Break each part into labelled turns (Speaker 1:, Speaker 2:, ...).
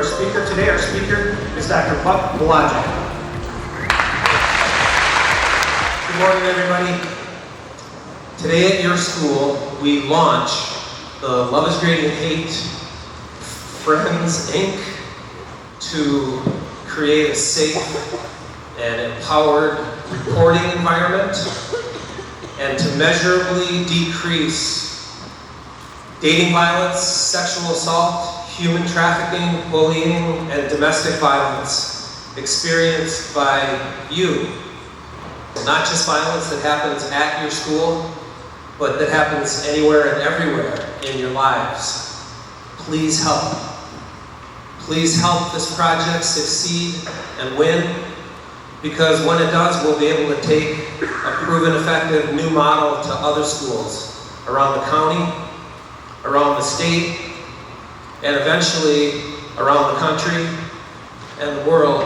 Speaker 1: speaker today. Our speaker is Dr. Buck Blodgett. Good morning, everybody. Today at your school, we launch the Love is Greater Than Hate Friends, Inc. to create a safe and empowered reporting environment and to measurably decrease dating violence, sexual assault, human trafficking, bullying, and domestic violence experienced by you. Not just violence that happens at your school, but that happens anywhere and everywhere in your lives. Please help. Please help this project succeed and win, because when it does, we'll be able to take a proven effective new model to other schools around the county, around the state, and eventually around the country and the world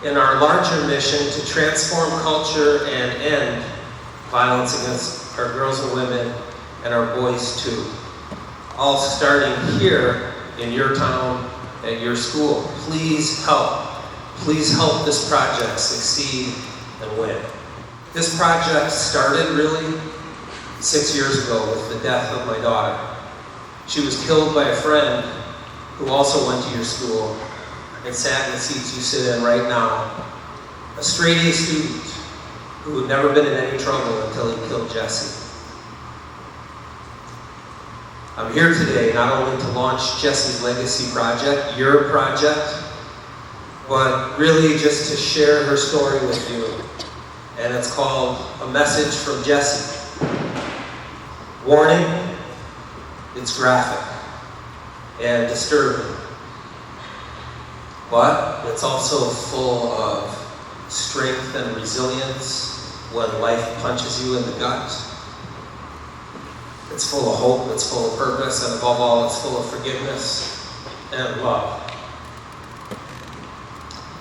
Speaker 1: in our larger mission to transform culture and end violence against our girls and women and our boys too. All starting here in your town, at your school. Please help. Please help this project succeed and win. This project started really 6 years ago with the death of my daughter. She was killed by a friend who also went to your school and sat in the seats you sit in right now. A straight A student who had never been in any trouble until he killed Jesse. I'm here today not only to launch Jesse's Legacy Project, your project, but really just to share her story with you. And it's called A Message from Jesse. Warning, it's graphic and disturbing, but it's also full of strength and resilience when life punches you in the gut. It's full of hope, it's full of purpose, and above all, it's full of forgiveness and love.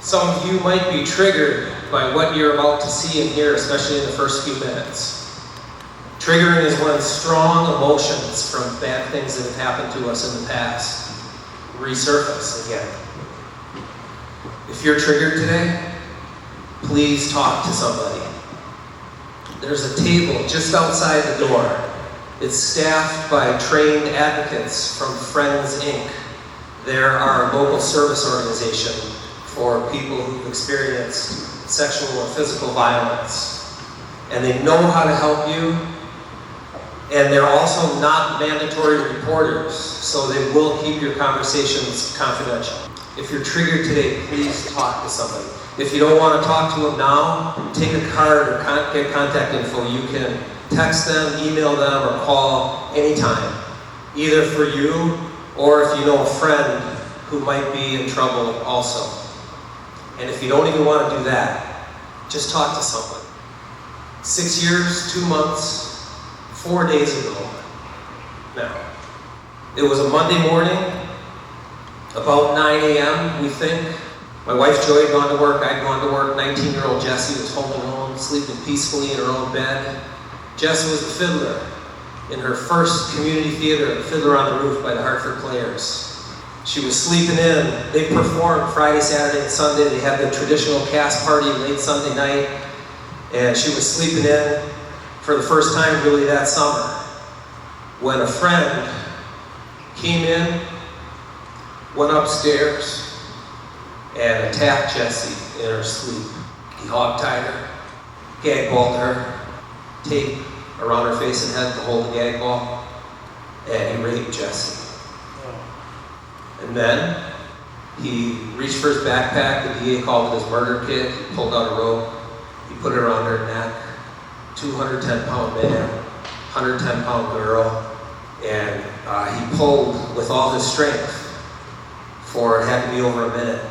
Speaker 1: Some of you might be triggered by what you're about to see and hear, especially in the first few minutes. Triggering is when strong emotions from bad things that have happened to us in the past resurface again. If you're triggered today, please talk to somebody. There's a table just outside the door. It's staffed by trained advocates from Friends, Inc. They're our local service organization for people who've experienced sexual or physical violence. And they know how to help you. And they're also not mandatory reporters, so they will keep your conversations confidential. If you're triggered today, please talk to somebody. If you don't want to talk to them now, take a card or get contact info. You can text them, email them, or call anytime, either for you or if you know a friend who might be in trouble also. And if you don't even want to do that, just talk to someone. 6 years, 2 months, 4 days ago now. It was a Monday morning, about 9 a.m., we think. My wife Joy had gone to work, I'd gone to work. 19-year-old Jessie was home alone, sleeping peacefully in her own bed. Jessie was the fiddler in her first community theater, Fiddler on the Roof by the Hartford Players. She was sleeping in. They performed Friday, Saturday, and Sunday. They had the traditional cast party late Sunday night, and she was sleeping in for the first time really that summer when a friend came in, went upstairs, and attacked Jessie in her sleep. He hog-tied her, gag-balled her, tape around her face and head to hold the gag ball, and he raped Jessie. And then he reached for his backpack. The DA called it his murder kit. He pulled out a rope. He put it around her neck. 210-pound man, 110-pound girl, and he pulled with all his strength for it had to be over a minute.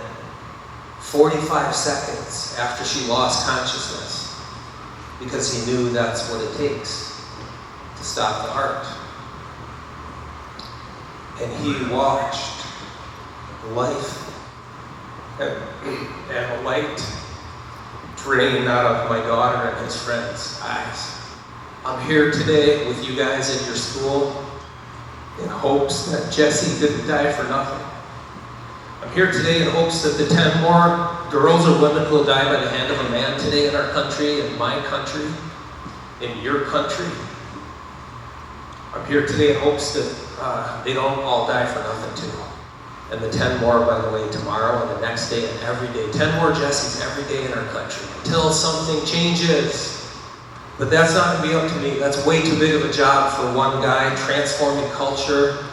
Speaker 1: 45 seconds after she lost consciousness, because he knew that's what it takes to stop the heart. And he watched life and a light drain out of my daughter and his friends' eyes. I'm here today with you guys at your school in hopes that Jessie didn't die for nothing. I'm here today in hopes that the 10 more girls or women who will die by the hand of a man today in our country, in my country, in your country. I'm here today in hopes that they don't all die for nothing too. And the 10 more, by the way, tomorrow and the next day and every day. 10 more Jessies every day in our country until something changes. But that's not going to be up to me. That's way too big of a job for one guy, transforming culture,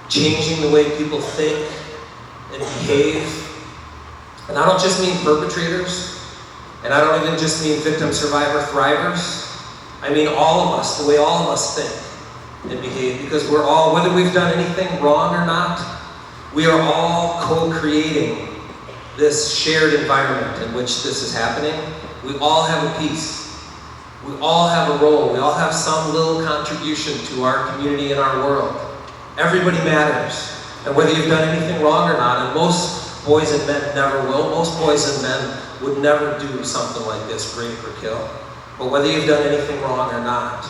Speaker 1: changing the way people think and behave. And I don't just mean perpetrators, and I don't even just mean victim, survivor, thrivers. I mean all of us, the way all of us think and behave, because we're all, whether we've done anything wrong or not, we are all co-creating this shared environment in which this is happening. We all have a piece. We all have a role. We all have some little contribution to our community and our world. Everybody matters. And whether you've done anything wrong or not, and most boys and men never will, most boys and men would never do something like this, rape or kill. But whether you've done anything wrong or not,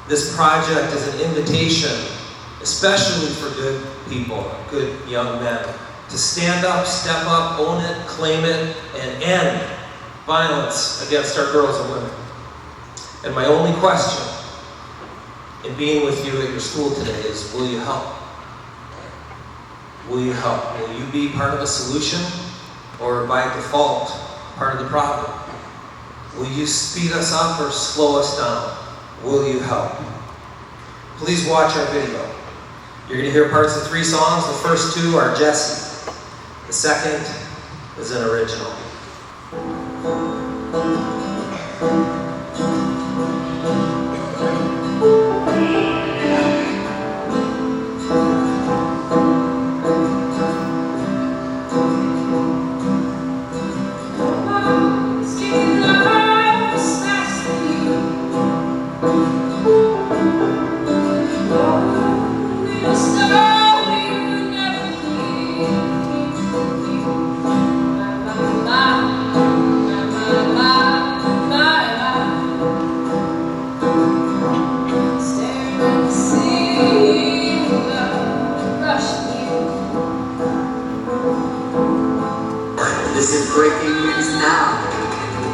Speaker 1: this project is an invitation, especially for good people, good young men, to stand up, step up, own it, claim it, and end violence against our girls and women. And my only question in being with you at your school today is, will you help? Will you help? Will you be part of a solution, or by default, part of the problem? Will you speed us up or slow us down? Will you help? Please watch our video. You're going to hear parts of 3 songs. The first 2 are Jessie. The second is an original.
Speaker 2: This is breaking news now.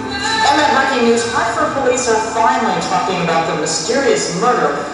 Speaker 2: And that breaking news, Hartford police are finally talking about the mysterious murder.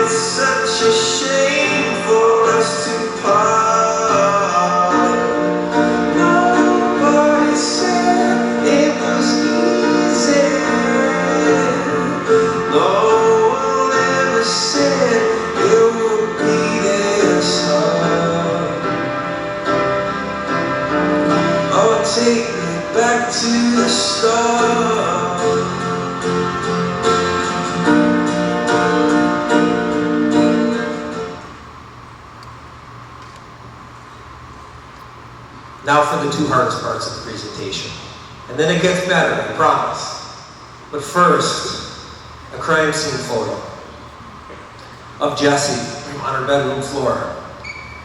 Speaker 3: Such a shame for us to part. take me back to the start.
Speaker 1: Now for the two hardest parts of the presentation. And then it gets better, I promise. But first, a crime scene photo of Jessie on her bedroom floor.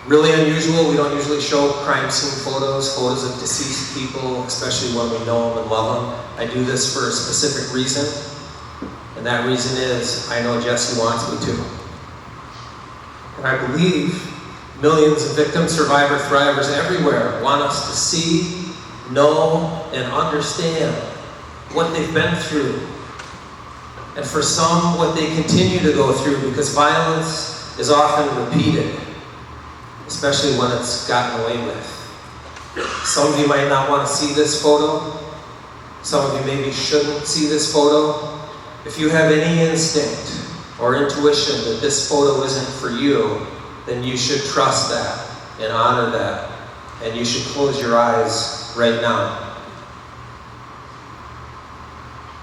Speaker 1: Really unusual, we don't usually show crime scene photos of deceased people, especially when we know them and love them. I do this for a specific reason, and that reason is I know Jessie wants me to. And I believe millions of victims, survivors, thrivers everywhere want us to see, know, and understand what they've been through. And for some, what they continue to go through, because violence is often repeated, especially when it's gotten away with. Some of you might not want to see this photo. Some of you maybe shouldn't see this photo. If you have any instinct or intuition that this photo isn't for you, then you should trust that and honor that, and you should close your eyes right now.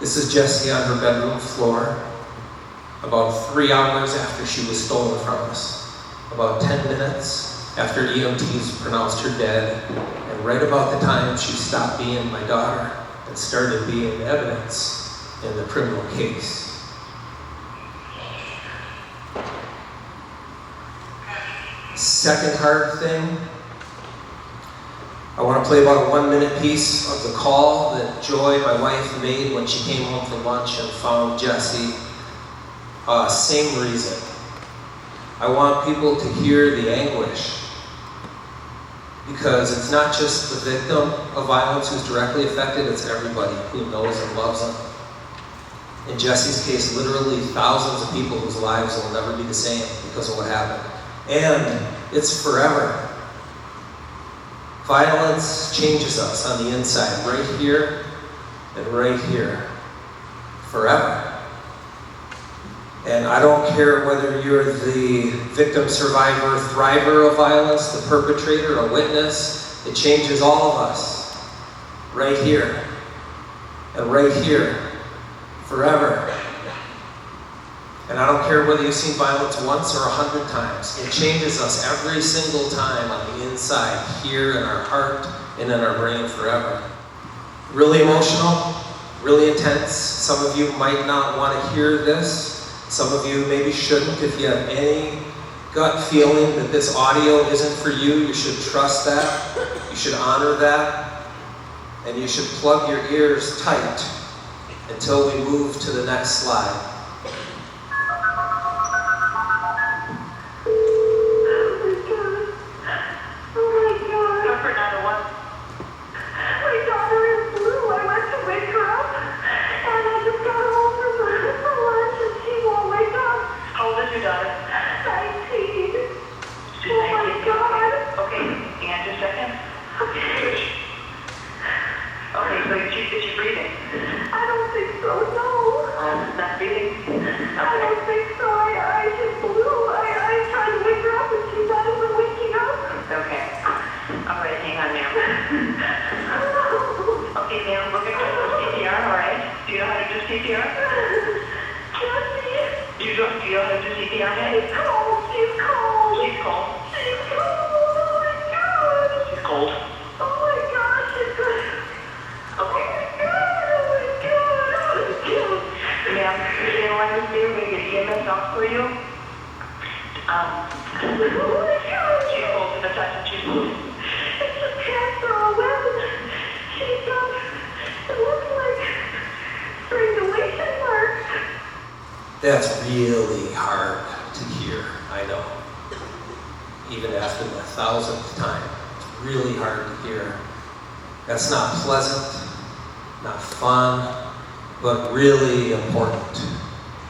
Speaker 1: This is Jessie on her bedroom floor, about 3 hours after she was stolen from us, about 10 minutes after EMTs pronounced her dead, and right about the time she stopped being my daughter and started being evidence in the criminal case. Second hard thing, I want to play about a 1-minute piece of the call that Joy, my wife, made when she came home from lunch and found Jessie. Same reason. I want people to hear the anguish, because it's not just the victim of violence who's directly affected, it's everybody who knows and loves them. In Jessie's case, literally thousands of people whose lives will never be the same because of what happened. And it's forever. Violence changes us on the inside, right here and right here, forever. And I don't care whether you're the victim, survivor, thriver of violence, the perpetrator, a witness, it changes all of us, right here and right here, forever. And I don't care whether you've seen violence once or 100 times. It changes us every single time on the inside, here in our heart and in our brain forever. Really emotional, really intense. Some of you might not want to hear this. Some of you maybe shouldn't. If you have any gut feeling that this audio isn't for you, you should trust that. You should honor that. And you should plug your ears tight until we move to the next slide. That's really hard to hear, I know. Even after the 1000th time, it's really hard to hear. That's not pleasant, not fun, but really important.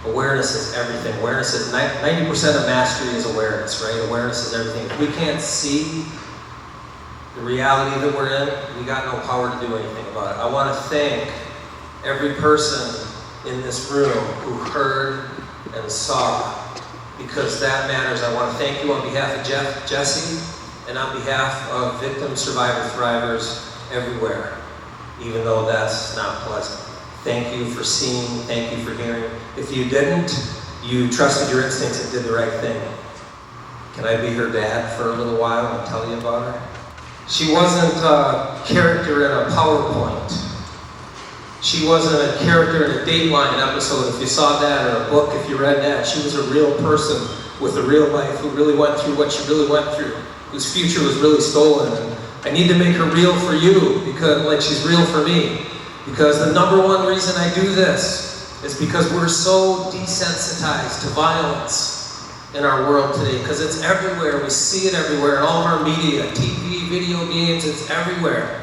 Speaker 1: Awareness is everything. Awareness is 90% of mastery is awareness, right? Awareness is everything. If we can't see the reality that we're in, we got no power to do anything about it. I want to thank every person in this room who heard and saw, because that matters. I want to thank you on behalf of Jessie and on behalf of victims, survivors, thrivers everywhere, even though that's not pleasant. Thank you for seeing, thank you for hearing. If you didn't, you trusted your instincts and did the right thing. Can I be her dad for a little while and tell you about her? She wasn't a character in a PowerPoint. She wasn't a character in a Dateline episode, if you saw that, or a book, if you read that. She was a real person with a real life who really went through what she really went through, whose future was really stolen. And I need to make her real for you, because like she's real for me. Because the number one reason I do this is because we're so desensitized to violence in our world today, because it's everywhere. We see it everywhere in all of our media, TV, video games, it's everywhere.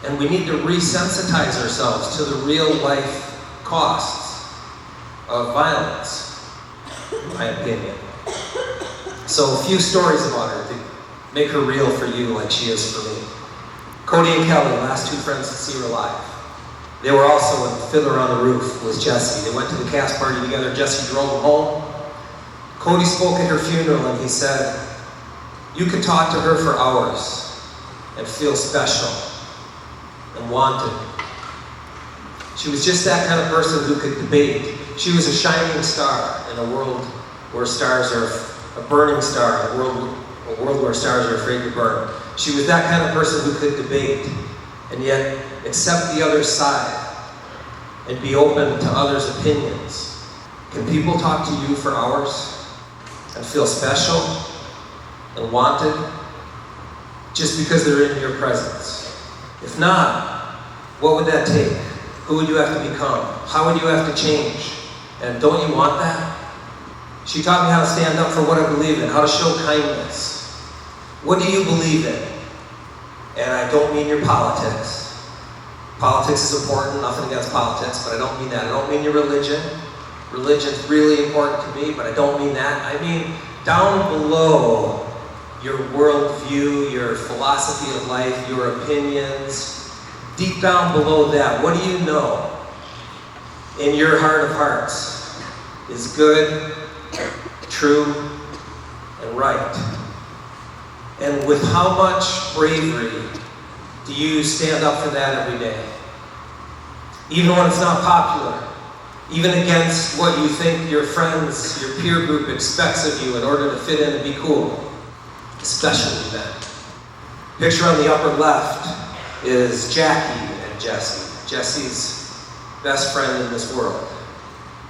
Speaker 1: And we need to resensitize ourselves to the real life costs of violence, in my opinion. So a few stories about her to make her real for you like she is for me. Cody and Kelly, last two friends to see her alive. They were also in Fiddler on the Roof with Jesse. They went to the cast party together. Jesse drove them home. Cody spoke at her funeral and he said, "You could talk to her for hours and feel special and wanted." She was just that kind of person who could debate. She was a shining star in a world where stars are a burning star, a world where stars are afraid to burn. She was that kind of person who could debate and yet accept the other side and be open to others' opinions. Can people talk to you for hours and feel special and wanted just because they're in your presence? If not, what would that take? Who would you have to become? How would you have to change? And don't you want that? She taught me how to stand up for what I believe in, how to show kindness. What do you believe in? And I don't mean your politics. Politics is important, nothing against politics, but I don't mean that. I don't mean your religion. Religion's really important to me, but I don't mean that. I mean down below your worldview, your philosophy of life, your opinions, deep down below that, what do you know in your heart of hearts is good, true, and right? And with how much bravery do you stand up for that every day? Even when it's not popular, even against what you think your friends, your peer group expects of you in order to fit in and be cool, especially then. Picture on the upper left is Jackie and Jesse, Jesse's best friend in this world.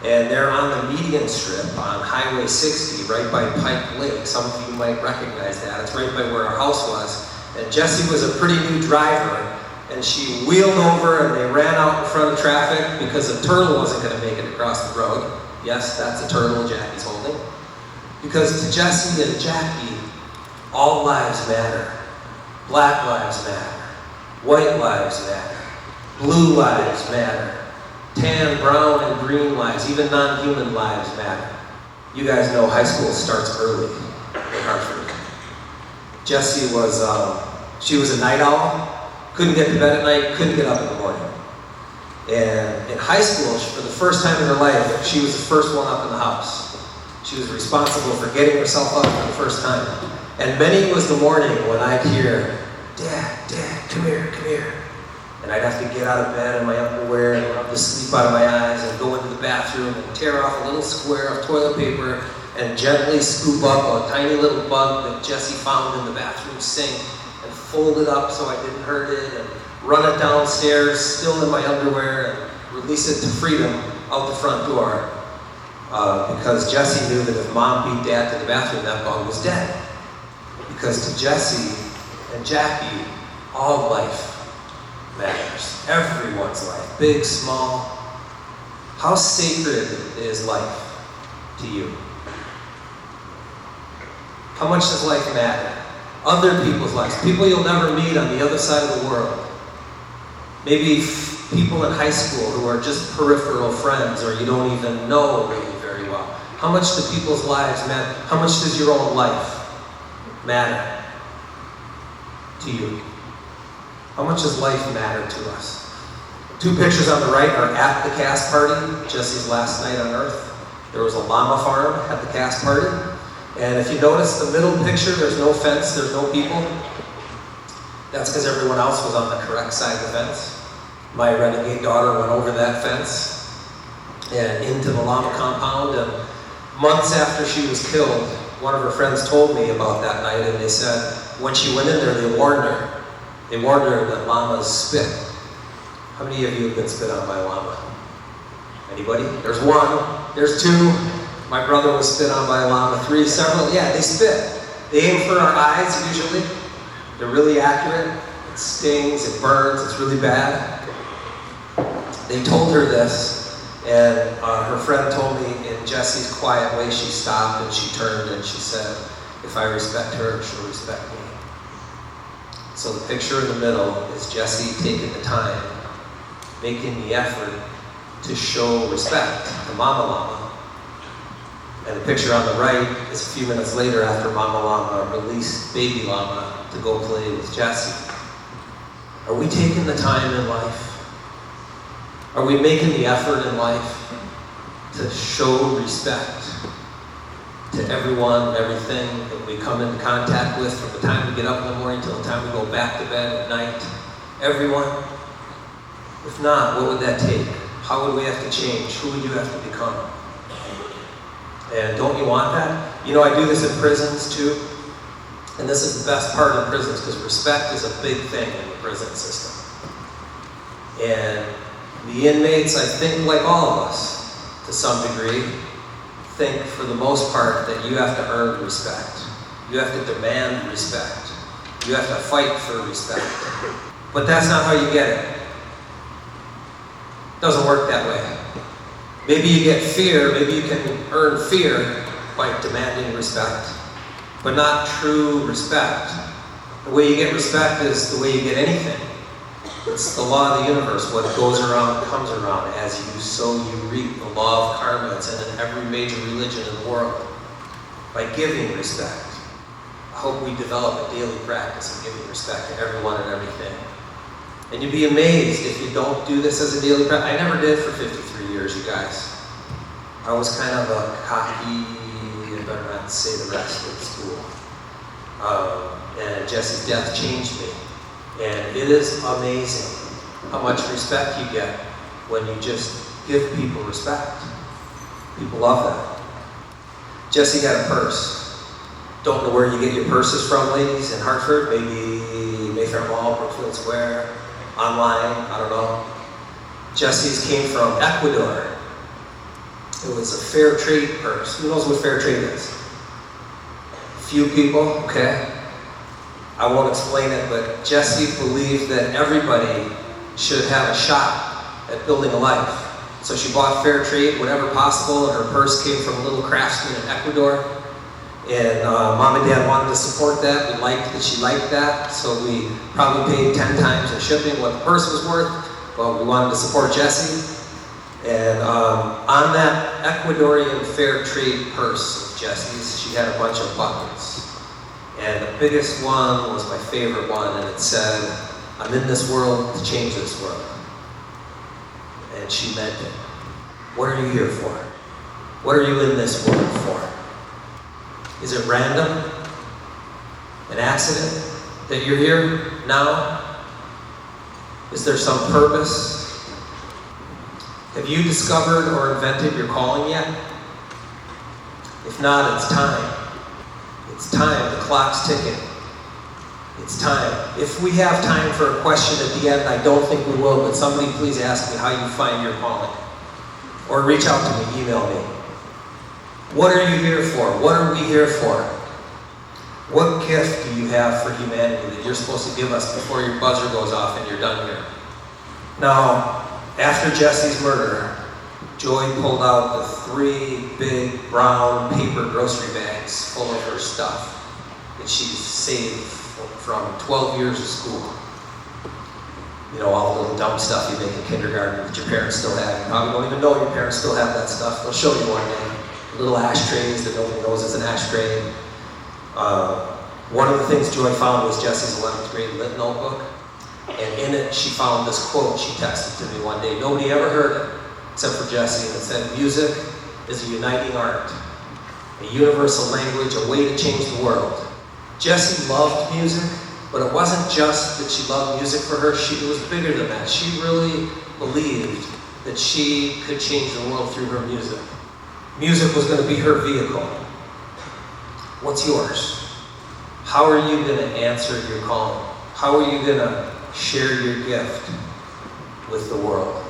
Speaker 1: And they're on the median strip on Highway 60, right by Pike Lake. Some of you might recognize that. It's right by where our house was. And Jessie was a pretty new driver, and she wheeled over and they ran out in front of traffic because a turtle wasn't going to make it across the road. Yes, that's a turtle Jackie's holding. Because to Jessie and Jackie, all lives matter. Black lives matter. White lives matter. Blue lives matter. Tan, brown, and green lives, even non-human lives matter. You guys know high school starts early in Hartford. Jessie was, she was a night owl, couldn't get to bed at night, couldn't get up in the morning. And in high school, for the first time in her life, she was the first one up in the house. She was responsible for getting herself up for the first time. And many was the morning when I'd hear, "Dad, come here, come here." And I'd have to get out of bed in my underwear and rub the sleep out of my eyes and go into the bathroom and tear off a little square of toilet paper and gently scoop up a tiny little bug that Jessie found in the bathroom sink and fold it up so I didn't hurt it and run it downstairs, still in my underwear, and release it to freedom out the front door. Because Jessie knew that if Mom beat Dad to the bathroom, that bug was dead. Because to Jessie and Jackie, all life matters. Everyone's life, big, small. How sacred is life to you? How much does life matter? Other people's lives, people you'll never meet on the other side of the world. Maybe people in high school who are just peripheral friends or you don't even know really very well. How much do people's lives matter? How much does your own life matter to you? How much does life matter to us? Two pictures on the right are at the cast party, Jesse's last night on Earth. There was a llama farm at the cast party. And if you notice the middle picture, there's no fence, there's no people. That's because everyone else was on the correct side of the fence. My renegade daughter went over that fence and into the llama compound, and months after she was killed, one of her friends told me about that night, and they said when she went in there, they warned her. They warned her that llamas spit. How many of you have been spit on by a llama? Anybody? There's one, there's two. My brother was spit on by a llama, three, several. Yeah, they spit. They aim for our eyes usually. They're really accurate. It stings, it burns, it's really bad. They told her this, and her friend told me in Jesse's quiet way, she stopped and she turned and she said, if I respect her, she'll respect me. So the picture in the middle is Jesse taking the time, making the effort to show respect to Mama Llama. And the picture on the right is a few minutes later after Mama Llama released baby llama to go play with Jesse. Are we taking the time in life? Are we making the effort in life to show respect to everyone and everything that we come into contact with from the time we get up in the morning till the time we go back to bed at night? Everyone? If not, what would that take? How would we have to change? Who would you have to become? And don't you want that? You know, I do this in prisons too. And this is the best part of prisons because respect is a big thing in the prison system. And the inmates, I think like all of us, to some degree, think for the most part that you have to earn respect. You have to demand respect. You have to fight for respect. But that's not how you get it. It doesn't work that way. Maybe you get fear, maybe you can earn fear by demanding respect, but not true respect. The way you get respect is the way you get anything. It's the law of the universe. What goes around comes around. As you sow, you reap. The law of karma. It's in every major religion in the world. By giving respect. I hope we develop a daily practice of giving respect to everyone and everything. And you'd be amazed if you don't do this as a daily practice. I never did for 53 years, you guys. I was kind of a cocky, I better not say the rest at school. And Jesse's death changed me. And it is amazing how much respect you get when you just give people respect. People love that. Jesse got a purse. Don't know where you get your purses from, ladies, in Hartford. Maybe Mayfair Mall, Brooklyn Square, online, I don't know. Jesse's came from Ecuador. It was a fair trade purse. Who knows what fair trade is? Few people, okay? I won't explain it, but Jesse believed that everybody should have a shot at building a life. So she bought fair trade, whatever possible, and her purse came from a little craftsman in Ecuador. And Mom and Dad wanted to support that. We liked that she liked that, so we probably paid 10 times in shipping what the purse was worth, but we wanted to support Jesse. And on that Ecuadorian fair trade purse of Jesse's, she had a bunch of buttons. And the biggest one was my favorite one, and it said, I'm in this world to change this world. And she meant it. What are you here for? What are you in this world for? Is it random? An accident that you're here now? Is there some purpose? Have you discovered or invented your calling yet? If not, it's time. It's time. The clock's ticking. It's time. If we have time for a question at the end, I don't think we will, but somebody please ask me how you find your calling. Or reach out to me, email me. What are you here for? What are we here for? What gift do you have for humanity that you're supposed to give us before your buzzer goes off and you're done here? Now, after Jesse's murder, Joy pulled out the 3 big brown paper grocery bags full of her stuff that she saved from 12 years of school. You know, all the little dumb stuff you make in kindergarten that your parents still have. You probably don't even know your parents still have that stuff. They'll show you one day. Little ashtrays that nobody knows is an ashtray. One of the things Joy found was Jesse's 11th grade lit notebook. And in it, she found this quote she texted to me one day. Nobody ever heard it, except for Jesse. And it said, music is a uniting art, a universal language, a way to change the world. Jesse loved music, But it wasn't just that she loved music for her, it was bigger than that. She really believed that she could change the world through her music. Music was going to be her vehicle. What's yours? How are you going to answer your calling? How are you going to share your gift with the world?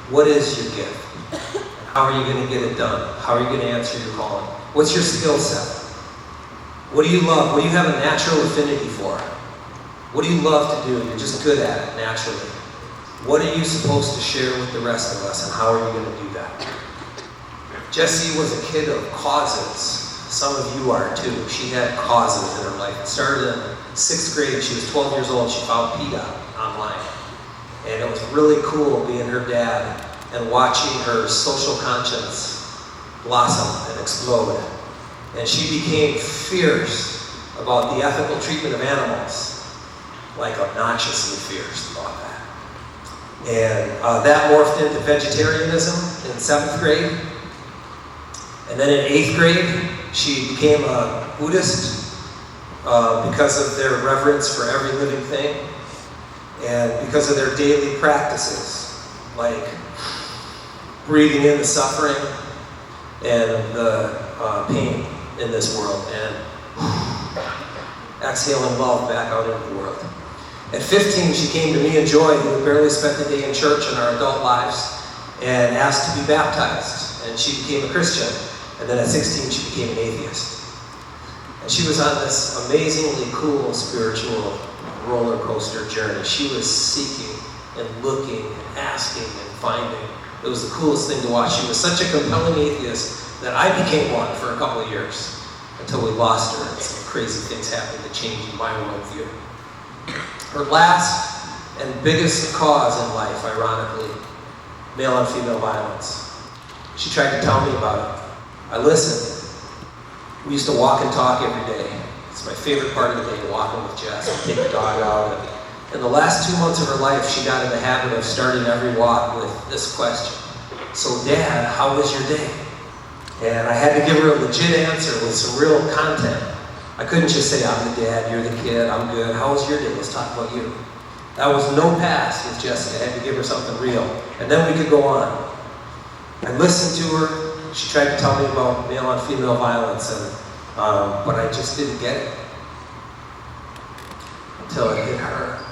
Speaker 1: What is your gift? How are you going to get it done? How are you going to answer your calling? What's your skill set? What do you love? What do you have a natural affinity for? What do you love to do? You're just good at it naturally. What are you supposed to share with the rest of us, and how are you going to do that? Jessie was a kid of causes. Some of you are too. She had causes in her life. It started in 6th grade. She was 12 years old. She found PETA online. And it was really cool being her dad and watching her social conscience blossom and explode. And she became fierce about the ethical treatment of animals, like obnoxiously fierce about that. And that morphed into vegetarianism in 7th grade. And then in 8th grade, she became a Buddhist because of their reverence for every living thing and because of their daily practices, like breathing in the suffering and the pain in this world and exhaling love back out into the world. At 15, she came to me and Joy, who had barely spent a day in church in our adult lives, and asked to be baptized. And she became a Christian. And then at 16, she became an atheist. And she was on this amazingly cool spiritual roller coaster journey. She was seeking and looking and asking and finding. It was the coolest thing to watch. She was such a compelling atheist that I became one for a couple of years until we lost her and some crazy things happened to change my worldview. Her last and biggest cause in life, ironically, male and female violence. She tried to tell me about it. I listened. We used to walk and talk every day. It's my favorite part of the day, walking with Jess and take the dog out. And in the last 2 months of her life, she got in the habit of starting every walk with this question. So, Dad, how was your day? And I had to give her a legit answer with some real content. I couldn't just say, I'm the dad, you're the kid, I'm good. How was your day? Let's talk about you. That was no pass with Jessie. I had to give her something real. And then we could go on. I listened to her. She tried to tell me about male and female violence, and but I just didn't get it until it hit her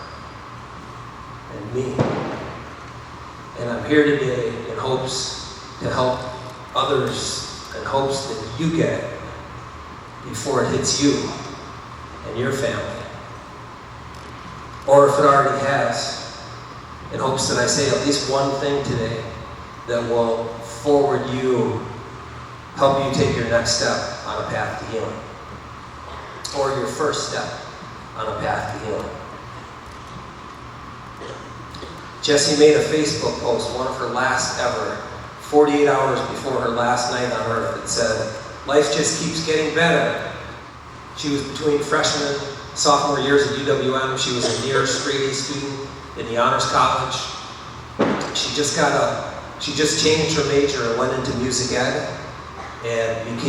Speaker 1: and me. And I'm here today in hopes to help others, in hopes that you get it before it hits you and your family. Or if it already has, in hopes that I say at least one thing today that will forward you, help you take your next step on a path to healing. Or your first step on a path to healing. Jessie made a Facebook post, one of her last ever, 48 hours before her last night on earth. It said, life just keeps getting better. She was between freshman and sophomore years at UWM. She was a near straight-A student in the Honors College. She just changed her major and went into music ed and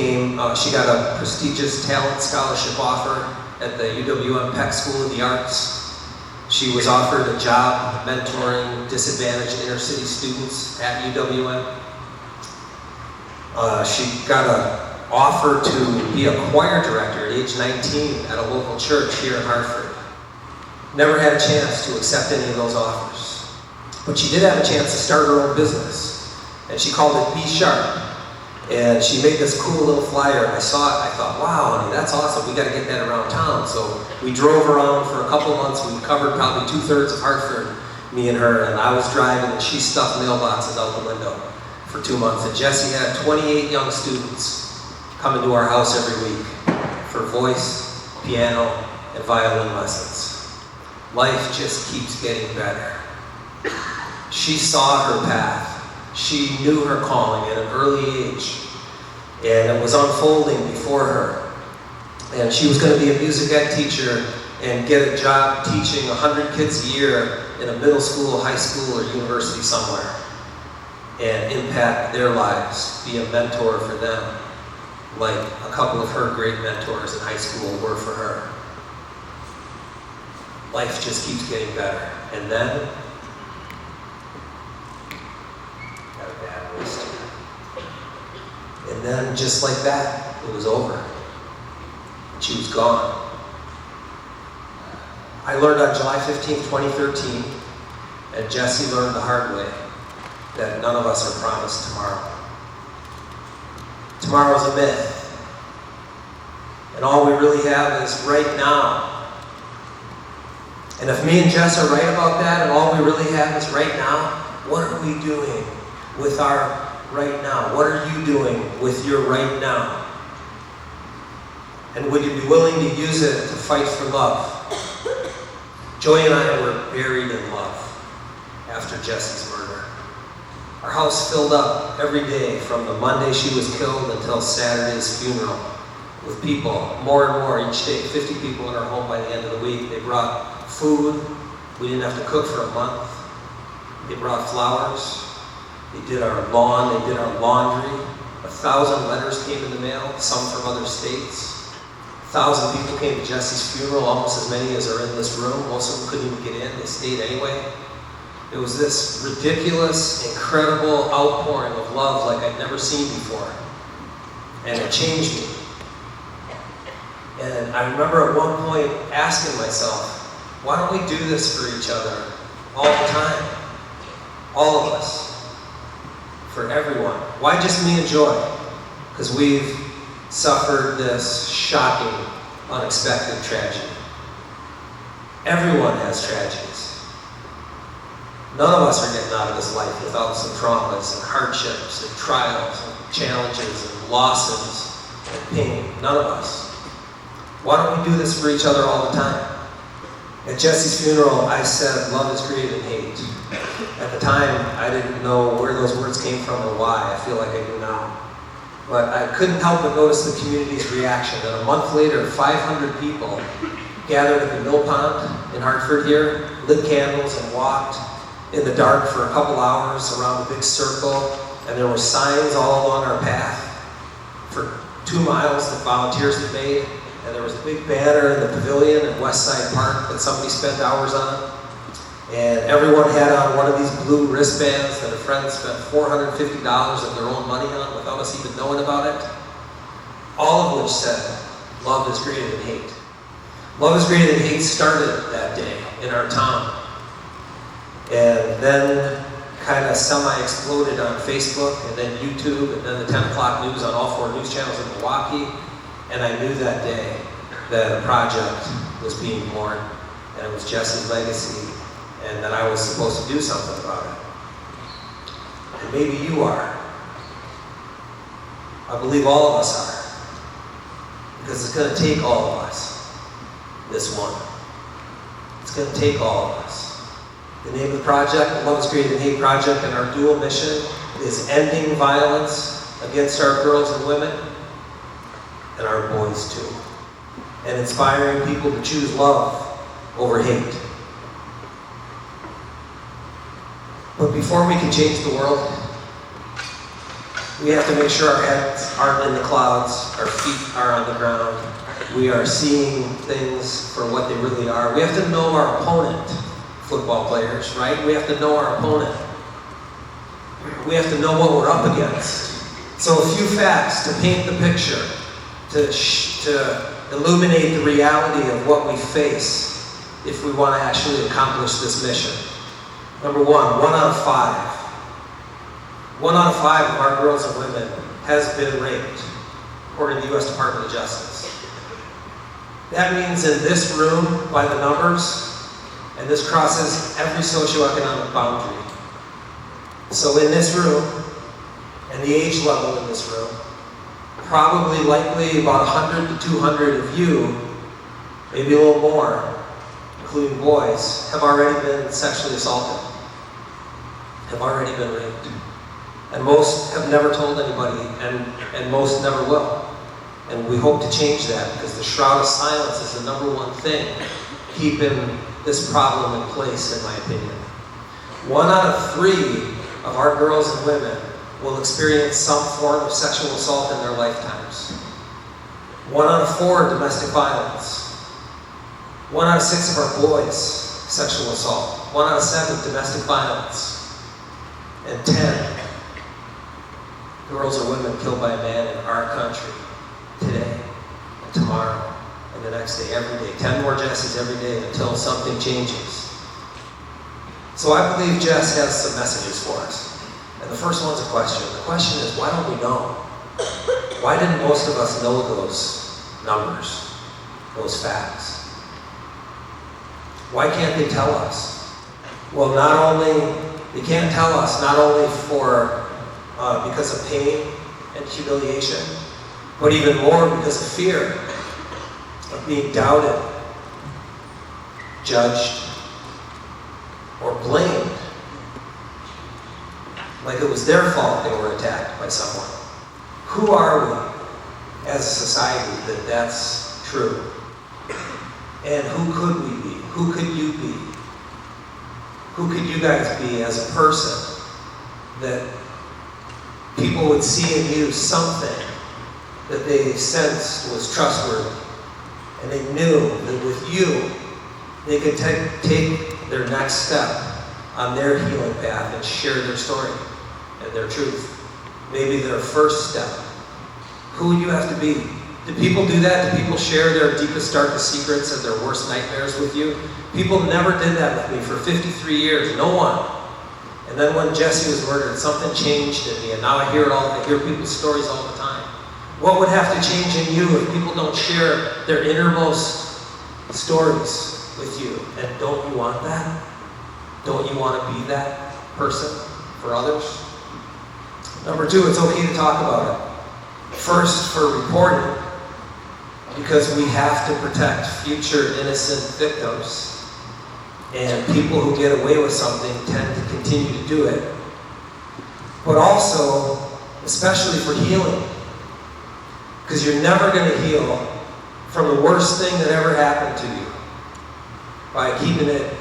Speaker 1: she got a prestigious talent scholarship offer at the UWM Peck School of the Arts. She was offered a job mentoring disadvantaged inner city students at UWM. She got an offer to be a choir director at age 19 at a local church here in Hartford. Never had a chance to accept any of those offers. But she did have a chance to start her own business. And she called it Be Sharp. And she made this cool little flyer. I saw it, I thought, wow, honey, that's awesome. We got to get that around town. So we drove around for a couple months. We covered probably 2/3 of Hartford, me and her. And I was driving and she stuffed mailboxes out the window for 2 months. And Jessie had 28 young students come into our house every week for voice, piano, and violin lessons. Life just keeps getting better. She saw her path. She knew her calling at an early age, and it was unfolding before her. And she was going to be a music ed teacher and get a job teaching 100 kids a year in a middle school, high school, or university somewhere, and impact their lives, be a mentor for them, like a couple of her great mentors in high school were for her. life just keeps getting better. And then, got a bad waist here. And then, just like that, it was over. She was gone. I learned on July 15, 2013, and Jesse learned the hard way, that none of us are promised tomorrow. Tomorrow's a myth. And all we really have is right now. And if me and Jess are right about that, and all we really have is right now, what are we doing with our right now? What are you doing with your right now? And would you be willing to use it to fight for love? Joy and I were buried in love after Jesse's murder. Our house filled up every day from the Monday she was killed until Saturday's funeral with people, more and more each day, 50 people in our home by the end of the week. They brought food. We didn't have to cook for a month. They brought flowers. They did our lawn. They did our laundry. 1,000 letters came in the mail, some from other states. 1,000 people came to Jesse's funeral, almost as many as are in this room. Most of them couldn't even get in. They stayed anyway. It was this ridiculous, incredible outpouring of love like I'd never seen before. And it changed me. And I remember at one point asking myself, why don't we do this for each other all the time? All of us. For everyone. Why just me and Joy? Because we've suffered this shocking, unexpected tragedy. Everyone has tragedies. None of us are getting out of this life without some traumas and hardships and trials and challenges and losses and pain. None of us. Why don't we do this for each other all the time? At Jesse's funeral, I said, love is greater than hate. At the time, I didn't know where those words came from or why. I feel like I do now. But I couldn't help but notice the community's reaction. And a month later, 500 people gathered at the Mill Pond in Hartford here, lit candles and walked in the dark for a couple hours around a big circle. And there were signs all along our path for 2 miles that volunteers had made. And there was a big banner in the pavilion at Westside Park that somebody spent hours on. And everyone had on one of these blue wristbands that a friend spent $450 of their own money on without us even knowing about it. All of which said, love is greater than hate. Love is greater than hate started that day in our town. And then kind of semi-exploded on Facebook, and then YouTube, and then the 10 o'clock news on all 4 news channels in Milwaukee. And I knew that day that a project was being born, and it was Jesse's legacy, and that I was supposed to do something about it. And maybe you are. I believe all of us are. Because it's going to take all of us, this one. It's going to take all of us. The name of the project, the Love is Greater Than Hate Project, and our dual mission is ending violence against our girls and women, and our boys too. And inspiring people to choose love over hate. But before we can change the world, we have to make sure our heads aren't in the clouds, our feet are on the ground. We are seeing things for what they really are. We have to know our opponent, football players, right? We have to know our opponent. We have to know what we're up against. So a few facts to paint the picture, to illuminate the reality of what we face if we want to actually accomplish this mission. Number 1 out of 5. 1 out of 5 of our girls and women has been raped, according to the U.S. Department of Justice. That means in this room, by the numbers, and this crosses every socioeconomic boundary. So in this room, and the age level in this room, probably likely about 100 to 200 of you, maybe a little more, including boys, have already been sexually assaulted, have already been raped. And most have never told anybody, and most never will. And we hope to change that, because the shroud of silence is the #1 thing keeping this problem in place, in my opinion. 1 out of 3 of our girls and women will experience some form of sexual assault in their lifetimes. 1 out of 4 domestic violence. 1 out of 6 of our boys, sexual assault. 1 out of 7, domestic violence. And 10 girls or women killed by a man in our country today and tomorrow and the next day, every day. 10 more Jessies every day until something changes. So I believe Jess has some messages for us. And the first one's a question. The question is, why don't we know? Why didn't most of us know those numbers, those facts? Why can't they tell us? Well, they can't tell us not only because of pain and humiliation, but even more because of fear of being doubted, judged, or blamed, like it was their fault they were attacked by someone. Who are we as a society that that's true? And who could we be? Who could you be? Who could you guys be as a person that people would see in you something that they sensed was trustworthy, and they knew that with you they could take their next step on their healing path and share their story and their truth, maybe their first step? Who would you have to be? Do people do that? Do people share their deepest, darkest secrets and their worst nightmares with you? People never did that with me for 53 years. No one. And then when Jesse was murdered, something changed in me, and now I hear it all. I hear people's stories all the time. What would have to change in you if people don't share their innermost stories with you? And don't you want that? Don't you want to be that person for others? Number 2, it's okay to talk about it. First, for reporting, because we have to protect future innocent victims. And people who get away with something tend to continue to do it. But also, especially for healing, because you're never going to heal from the worst thing that ever happened to you by keeping it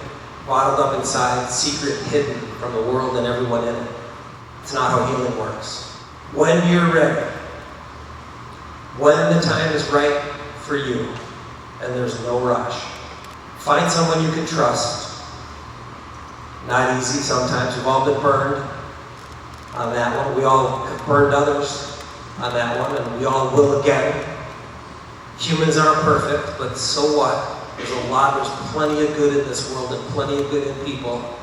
Speaker 1: bottled up inside, secret, hidden from the world and everyone in it. It's not how healing works. When you're ready, when the time is right for you, and there's no rush, find someone you can trust. Not easy sometimes. We've all been burned on that one. We all have burned others on that one, and we all will again. Humans aren't perfect, but so what? There's plenty of good in this world and plenty of good in people.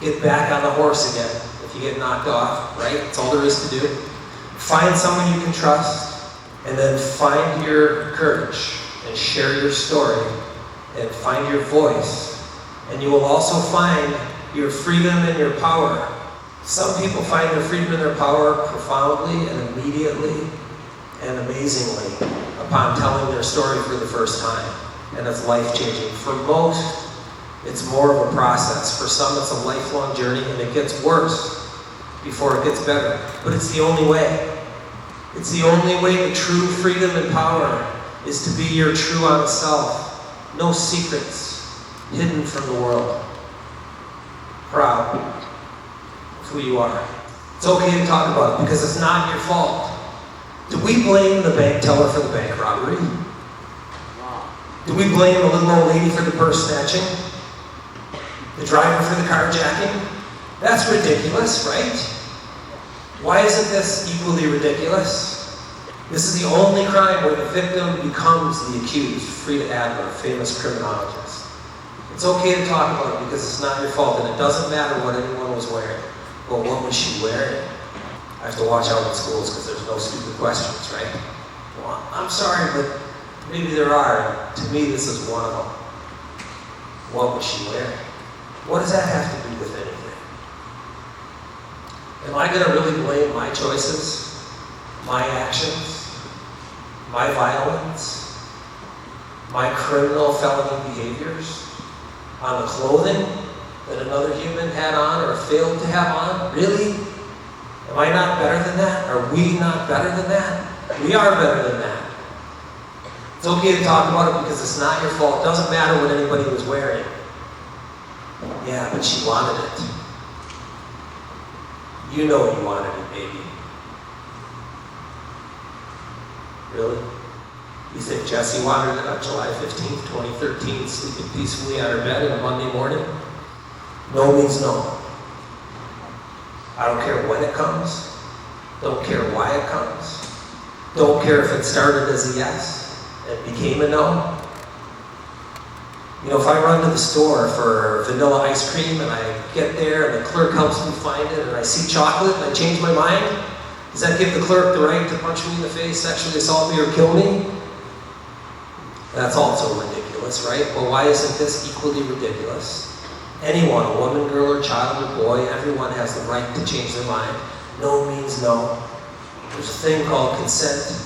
Speaker 1: Get back on the horse again if you get knocked off, right? That's all there is to do. Find someone you can trust, and then find your courage and share your story and find your voice. And you will also find your freedom and your power. Some people find their freedom and their power profoundly and immediately and amazingly upon telling their story for the first time. And it's life-changing. For most, it's more of a process. For some, it's a lifelong journey, and it gets worse before it gets better. But it's the only way. It's the only way to true freedom and power is to be your true honest self. No secrets hidden from the world. Proud of who you are. It's okay to talk about it because it's not your fault. Do we blame the bank teller for the bank robbery? Do we blame the little old lady for the purse snatching? The driver for the carjacking? That's ridiculous, right? Why isn't this equally ridiculous? This is the only crime where the victim becomes the accused. Frida Adler, famous criminologist. It's okay to talk about it because it's not your fault, and it doesn't matter what anyone was wearing. But what was she wearing? I have to watch out in schools because there's no stupid questions, right? Well, I'm sorry, but maybe there are. To me, this is one of them. What was she wearing? What does that have to do with anything? Am I going to really blame my choices, my actions, my violence, my criminal felony behaviors on the clothing that another human had on or failed to have on? Really? Am I not better than that? Are we not better than that? We are better than that. It's okay to talk about it because it's not your fault. It doesn't matter what anybody was wearing. Yeah, but she wanted it. You know you wanted it, baby. Really? You think Jessie wandered it on July 15th, 2013, sleeping peacefully on her bed on a Monday morning? No means no. I don't care when it comes. Don't care why it comes. Don't care if it started as a yes and became a no. You know, if I run to the store for vanilla ice cream and I get there and the clerk helps me find it and I see chocolate and I change my mind, does that give the clerk the right to punch me in the face, sexually assault me, or kill me? That's also ridiculous, right? Well, why isn't this equally ridiculous? Anyone, a woman, girl, or child, or boy, everyone has the right to change their mind. No means no. There's a thing called consent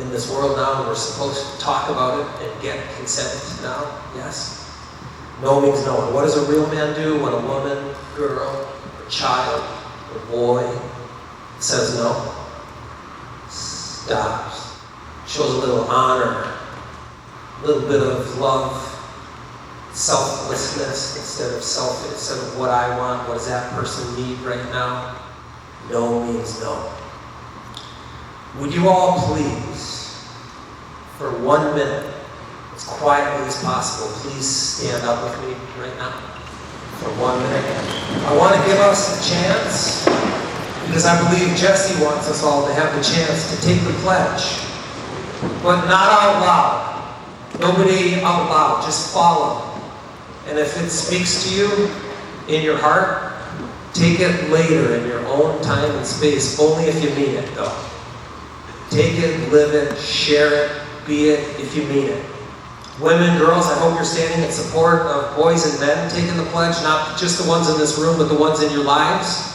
Speaker 1: in this world now, and we're supposed to talk about it and get consent now, yes? No means no. And what does a real man do when a woman, girl, or child, or boy says no? Stops. Shows a little honor, a little bit of love, selflessness instead of what I want, what does that person need right now? No means no. Would you all please, for 1 minute, as quietly as possible, please stand up with me right now for 1 minute. I want to give us a chance, because I believe Jessie wants us all to have the chance to take the pledge, but not out loud. Nobody out loud, just follow. And if it speaks to you in your heart, take it later in your own time and space, only if you mean it though. Take it, live it, share it, be it if you mean it. Women, girls, I hope you're standing in support of boys and men taking the pledge, not just the ones in this room, but the ones in your lives.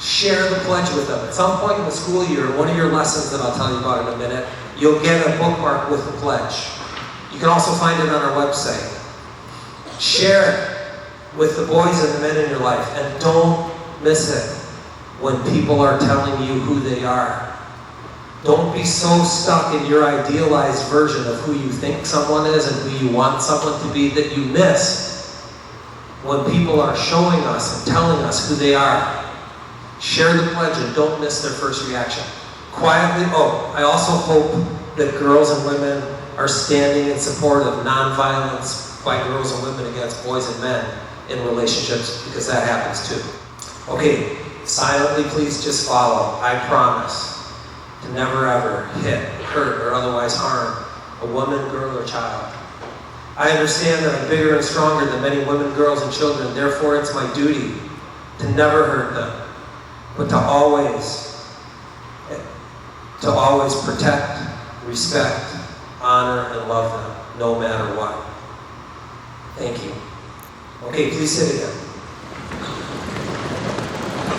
Speaker 1: Share the pledge with them. At some point in the school year, one of your lessons that I'll tell you about in a minute, you'll get a bookmark with the pledge. You can also find it on our website. Share it with the boys and the men in your life, and don't miss it when people are telling you who they are. Don't be so stuck in your idealized version of who you think someone is and who you want someone to be that you miss when people are showing us and telling us who they are. Share the pledge and don't miss their first reaction. Quietly, I also hope that girls and women are standing in support of nonviolence by girls and women against boys and men in relationships, because that happens too. Okay, silently please just follow. I promise to never ever hit, hurt, or otherwise harm a woman, girl, or child. I understand that I'm bigger and stronger than many women, girls, and children, therefore it's my duty to never hurt them, but to always protect, respect, honor, and love them, no matter what. Thank you. Okay, please sit again.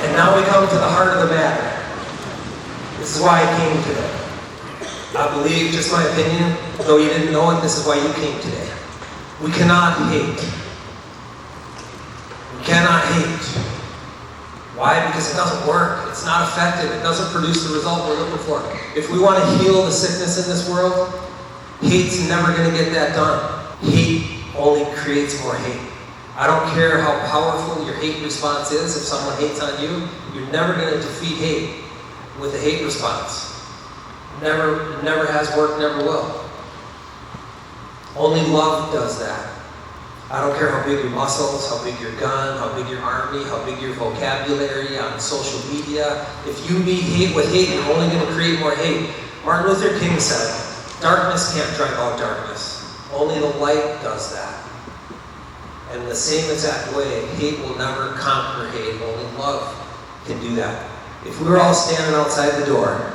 Speaker 1: And now we come to the heart of the matter. This is why I came today. I believe, just my opinion, though you didn't know it, this is why you came today. We cannot hate. We cannot hate. Why? Because it doesn't work. It's not effective. It doesn't produce the result we're looking for. If we want to heal the sickness in this world, hate's never going to get that done. Hate only creates more hate. I don't care how powerful your hate response is. If someone hates on you, you're never going to defeat hate with a hate response. Never has worked, never will. Only love does that. I don't care how big your muscles, how big your gun, how big your army, how big your vocabulary on social media. If you meet hate with hate, you're only going to create more hate. Martin Luther King said, darkness can't drive out darkness. Only the light does that. And in the same exact way, hate will never conquer hate. Only love can do that. If we were all standing outside the door,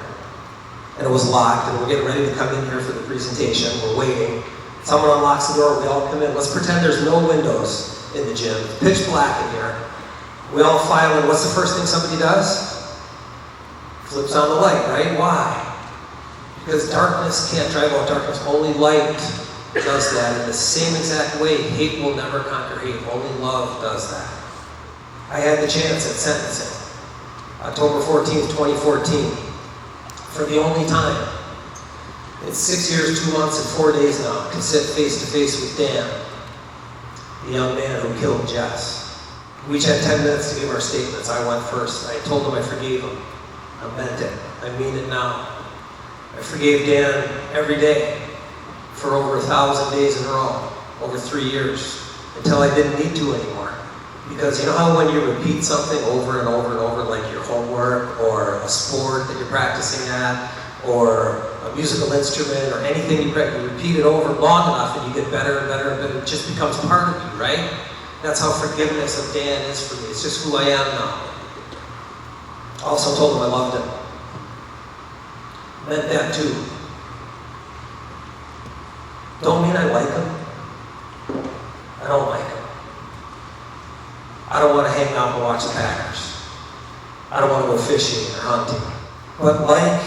Speaker 1: and it was locked, and we're getting ready to come in here for the presentation, we're waiting, someone unlocks the door, we all come in. Let's pretend there's no windows in the gym. It's pitch black in here. We all file in. What's the first thing somebody does? Flips on the light, right? Why? Because darkness can't drive out darkness. Only light does that. In the same exact way, hate will never conquer hate. Only love does that. I had the chance at sentencing, October 14th, 2014, for the only time. It's 6 years, 2 months, and 4 days now to sit face to face with Dan, the young man who killed Jess. We each had 10 minutes to give our statements. I went first. I told him I forgave him. I meant it. I mean it now. I forgave Dan every day for over 1,000 days in a row, over 3 years, until I didn't need to anymore. Because you know how when you repeat something over and over and over, like your homework or a sport that you're practicing at, or a musical instrument or anything you practice, you repeat it over long enough and you get better and better and better, it just becomes part of you, right? That's how forgiveness of Dan is for me. It's just who I am now. Also told him I loved him. Meant that too. Don't mean I like him. I don't like him. I don't want to hang out and watch the Packers. I don't want to go fishing or hunting. But like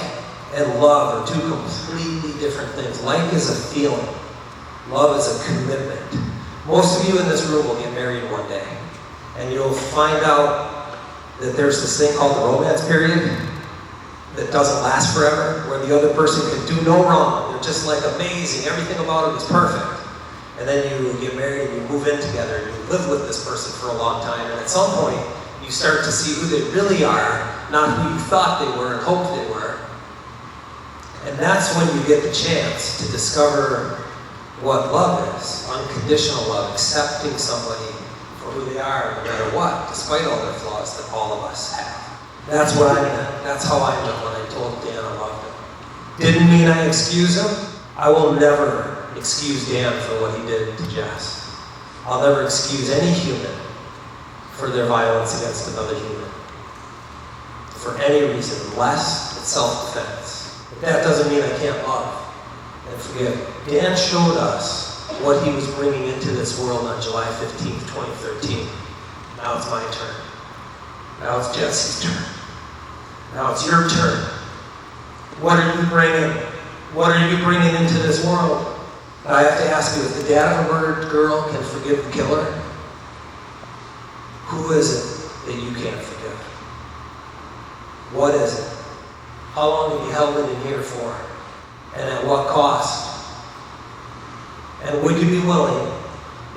Speaker 1: and love are two completely different things. Like is a feeling. Love is a commitment. Most of you in this room will get married one day. And you'll find out that there's this thing called the romance period that doesn't last forever, where the other person can do no wrong. They're just like amazing. Everything about them is perfect. And then you get married and you move in together and you live with this person for a long time. And at some point, you start to see who they really are, not who you thought they were and hoped they were. And that's when you get the chance to discover what love is. Unconditional love, accepting somebody for who they are, no matter what, despite all their flaws that all of us have. That's what I meant. That's how I meant when I told Dan I loved him. Didn't mean I excuse him. I will never excuse Dan for what he did to Jess. I'll never excuse any human for their violence against another human. For any reason, unless it's self-defense. But that doesn't mean I can't love and forgive. Dan showed us what he was bringing into this world on July 15th, 2013. Now it's my turn. Now it's Jesse's turn. Now it's your turn. What are you bringing? What are you bringing into this world? I have to ask you, if the dad of a murdered girl can forgive the killer, who is it that you can't forgive? What is it? How long have you held it in here for? And at what cost? And would you be willing,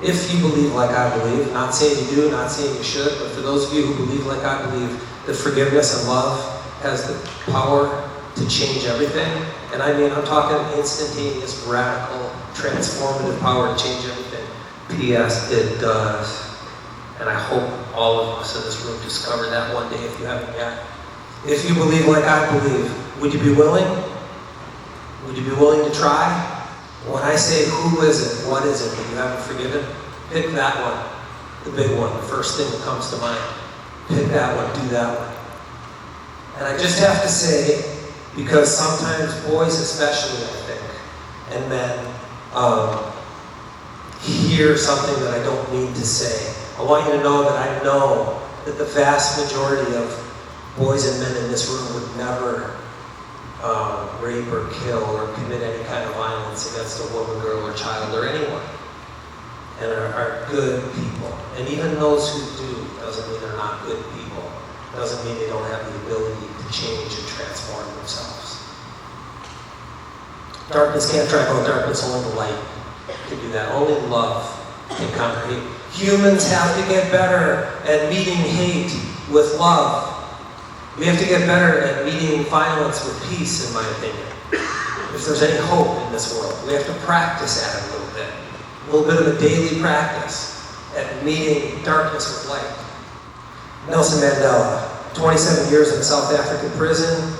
Speaker 1: if you believe like I believe, not saying you do, not saying you should, but for those of you who believe like I believe, that forgiveness and love has the power to change everything. And I mean, I'm talking instantaneous, radical, transformative power to change everything. P.S. It does. And I hope all of us in this room discover that one day if you haven't yet. If you believe like I believe, would you be willing? Would you be willing to try? When I say who is it, what is it that you haven't forgiven, pick that one, the big one, the first thing that comes to mind. Pick that one, do that one. And I just have to say, because sometimes boys especially, I think, and men hear something that I don't mean to say. I want you to know that I know that the vast majority of boys and men in this room would never rape or kill or commit any kind of violence against a woman, girl, or child, or anyone. And are good people. And even those who do doesn't mean they're not good people. Doesn't mean they don't have the ability to change and transform themselves. Darkness can't drive out darkness, only the light can do that. Only love can conquer hate. Humans have to get better at meeting hate with love. We have to get better at meeting violence with peace, in my opinion. If there's any hope in this world, we have to practice at it a little bit. A little bit of a daily practice at meeting darkness with light. Nelson Mandela, 27 years in a South African prison,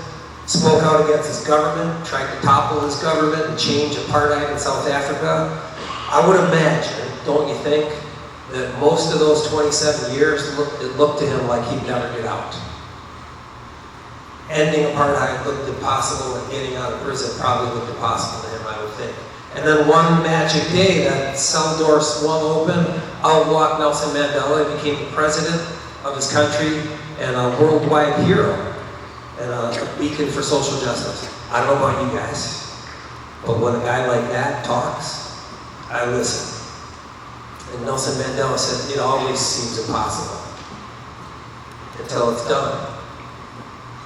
Speaker 1: spoke out against his government, tried to topple his government and change apartheid in South Africa. I would imagine, don't you think, that most of those 27 years it looked to him like he'd never get out. Ending apartheid looked impossible, and getting out of prison probably looked impossible to him, I would think. And then one magic day, that cell door swung open, out walked Nelson Mandela, and became the president of his country, and a worldwide hero, and a beacon for social justice. I don't know about you guys, but when a guy like that talks, I listen. And Nelson Mandela said, it always seems impossible until it's done.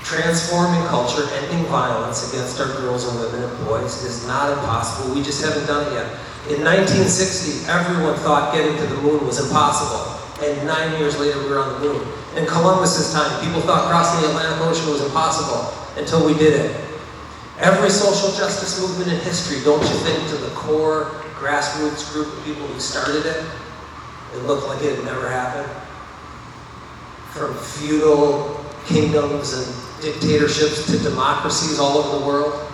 Speaker 1: Transforming culture, ending violence against our girls and women and boys is not impossible. We just haven't done it yet. In 1960, everyone thought getting to the moon was impossible. And 9 years later, we were on the moon. In Columbus's time, people thought crossing the Atlantic Ocean was impossible until we did it. Every social justice movement in history, don't you think, to the core grassroots group of people who started it, it looked like it had never happened? From feudal kingdoms and dictatorships to democracies all over the world.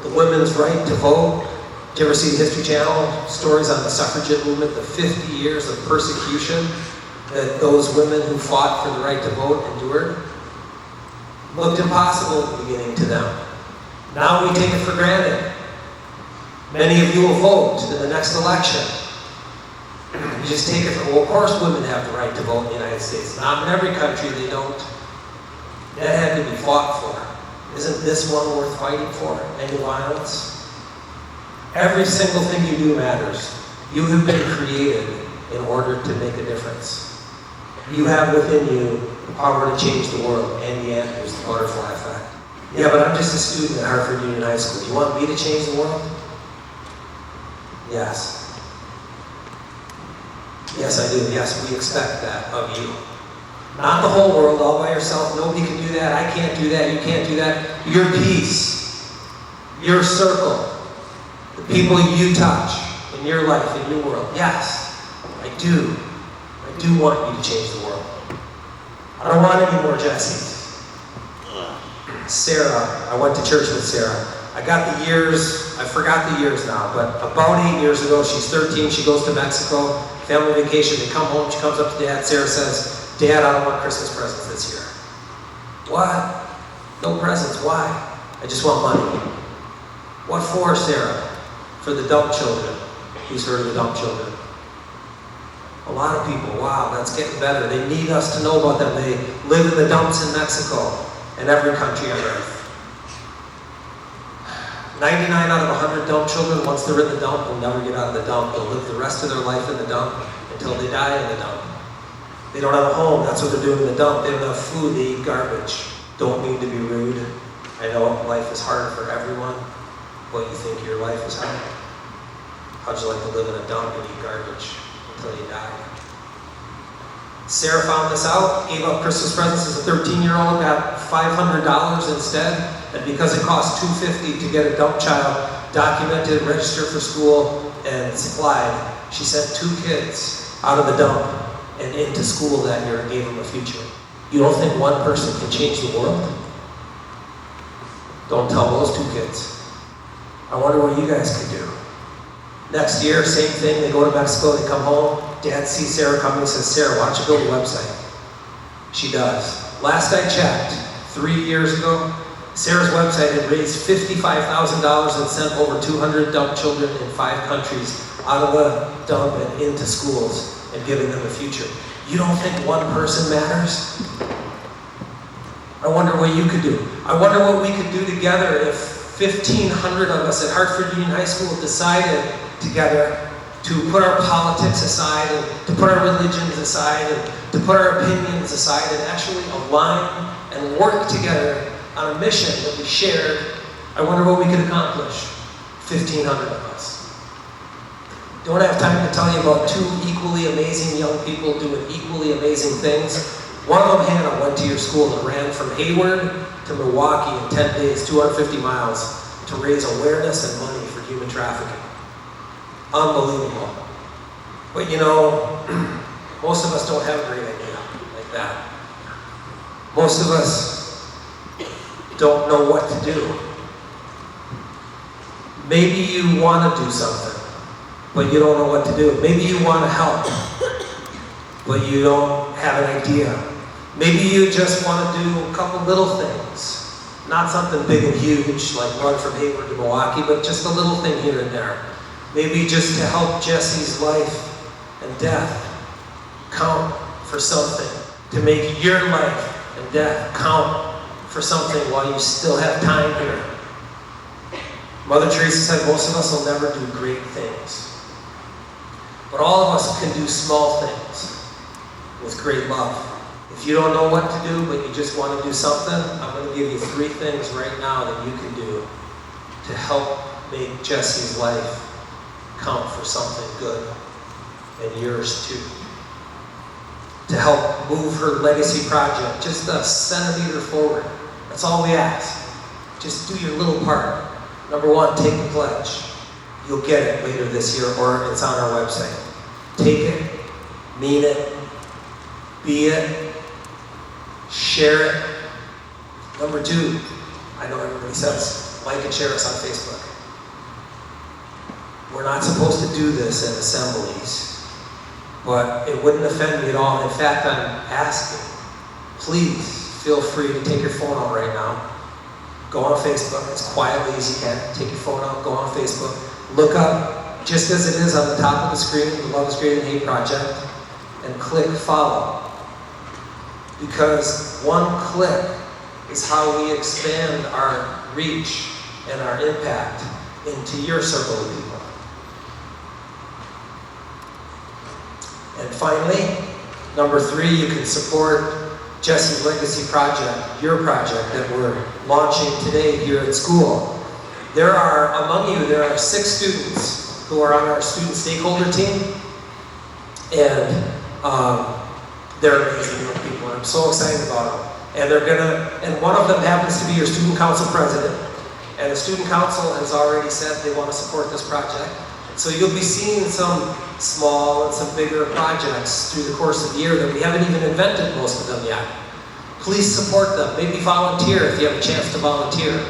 Speaker 1: The women's right to vote. Did you ever see the History Channel stories on the suffragette movement, the 50 years of persecution that those women who fought for the right to vote endured? Looked impossible at the beginning to them. Now we take it for granted. Many of you will vote in the next election. You just take it for, well, of course women have the right to vote in the United States. Not in every country they don't. That had to be fought for. Isn't this one worth fighting for? Any violence? Every single thing you do matters. You have been created in order to make a difference. You have within you the power to change the world. Andy Andrews, the butterfly effect. Yeah, but I'm just a student at Hartford Union High School. You want me to change the world? Yes. Yes, I do. Yes, we expect that of you. Not the whole world all by yourself. Nobody can do that. I can't do that. You can't do that. Your piece, your circle, the people you touch in your life, in your world. Yes, I do. I do want you to change the world. I don't want any more Jessies. Sarah, I went to church with Sarah. I got the years, I forgot the years now, but about 8 years ago, she's 13, she goes to Mexico, family vacation, they come home, she comes up to Dad, Sarah says, Dad, I don't want Christmas presents this year. What? No presents, why? I just want money. What for, Sarah? For the dump children. Who's heard of the dump children? A lot of people, wow, that's getting better. They need us to know about them. They live in the dumps in Mexico and every country on earth. 99 out of 100 dump children, once they're in the dump, will never get out of the dump. They'll live the rest of their life in the dump until they die in the dump. They don't have a home, that's what they're doing in the dump. They don't have food, they eat garbage. Don't mean to be rude. I know life is hard for everyone, but you think your life is hard? How'd you like to live in a dump and eat garbage until you die? Sarah found this out, gave up Christmas presents as a 13-year-old, got $500 instead, and because it cost $250 to get a dump child documented, registered for school, and supplied, she sent 2 kids out of the dump and into school that year and gave them a future. You don't think one person can change the world? Don't tell those 2 kids. I wonder what you guys could do. Next year, same thing, they go to Mexico, they come home, Dad sees Sarah coming and says, Sarah, why don't you build a website? She does. Last I checked, 3 years ago, Sarah's website had raised $55,000 and sent over 200 dump children in 5 countries out of the dump and into schools and giving them a future. You don't think one person matters? I wonder what you could do. I wonder what we could do together if 1,500 of us at Hartford Union High School decided together to put our politics aside and to put our religions aside and to put our opinions aside and actually align and work together on a mission that we shared. I wonder what we could accomplish. 1,500 of us. Don't have time to tell you about 2 equally amazing young people doing equally amazing things. One of them, Hannah, went to your school and ran from Hayward to Milwaukee in 10 days, 250 miles, to raise awareness and money for human trafficking. Unbelievable. But you know, most of us don't have a great idea like that. Most of us don't know what to do. Maybe you want to do something, but you don't know what to do. Maybe you want to help, but you don't have an idea. Maybe you just want to do a couple little things. Not something big and huge like run from Hayward to Milwaukee, but just a little thing here and there. Maybe just to help Jesse's life and death count for something. To make your life and death count for something while you still have time here. Mother Teresa said most of us will never do great things. But all of us can do small things with great love. If you don't know what to do, but you just want to do something, I'm going to give you 3 things right now that you can do to help make Jesse's life count for something good, and yours too. To help move her legacy project just a centimeter forward. That's all we ask. Just do your little part. Number one, take the pledge. You'll get it later this year, or it's on our website. Take it, mean it, be it, share it. Number two, I know everybody says, like and share us on Facebook. We're not supposed to do this in assemblies, but it wouldn't offend me at all. In fact, I'm asking, please feel free to take your phone out right now. Go on Facebook as quietly as you can. Take your phone out, go on Facebook. Look up, just as it is on the top of the screen, the Love is Greater Than Hate Project, and click follow. Because one click is how we expand our reach and our impact into your circle of people. And finally, number three, you can support Jesse's Legacy Project, your project that we're launching today here at school. There are, among you, there are 6 students who are on our student stakeholder team, and they're amazing young people, and I'm so excited about them. And one of them happens to be your student council president, and the student council has already said they want to support this project. So you'll be seeing some small and some bigger projects through the course of the year that we haven't even invented most of them yet. Please support them. Maybe volunteer if you have a chance to volunteer.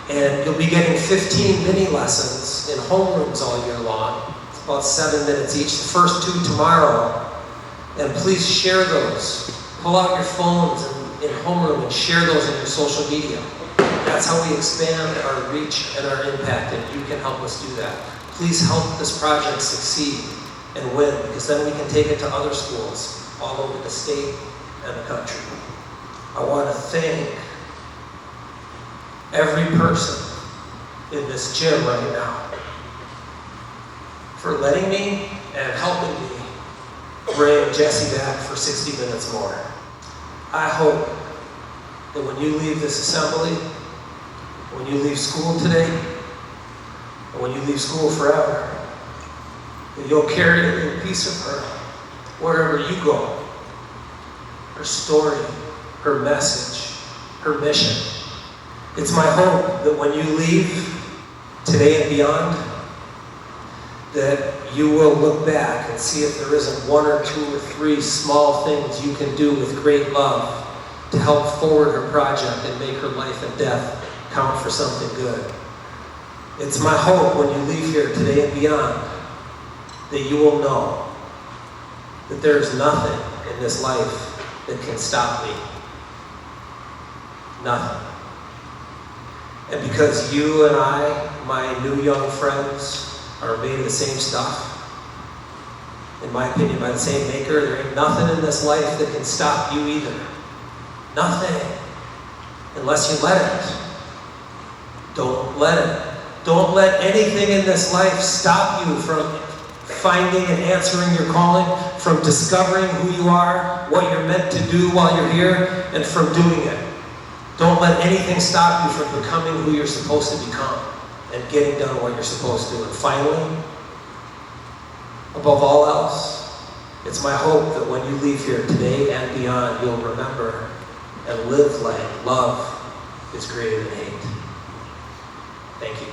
Speaker 1: And you'll be getting 15 mini lessons in homerooms all year long. It's about 7 minutes each. The first 2 tomorrow. And please share those. Pull out your phones in homeroom and share those in your social media. That's how we expand our reach and our impact, and you can help us do that. Please help this project succeed and win, because then we can take it to other schools all over the state and the country. I want to thank every person in this gym right now for letting me and helping me bring Jesse back for 60 minutes more. I hope that when you leave this assembly, when you leave school today, and when you leave school forever, that you'll carry a little piece of her wherever you go. Her story, her message, her mission. It's my hope that when you leave today and beyond, that you will look back and see if there isn't 1 or 2 or 3 small things you can do with great love to help forward her project and make her life and death count for something good. It's my hope when you leave here today and beyond that you will know that there's nothing in this life that can stop me. Nothing. And because you and I, my new young friends, are made of the same stuff, in my opinion, by the same maker, there ain't nothing in this life that can stop you either. Nothing. Unless you let it. Don't let it. Don't let anything in this life stop you from finding and answering your calling, from discovering who you are, what you're meant to do while you're here, and from doing it. Don't let anything stop you from becoming who you're supposed to become and getting done what you're supposed to. And finally, above all else, it's my hope that when you leave here today and beyond, you'll remember and live like love is greater than hate. Thank you.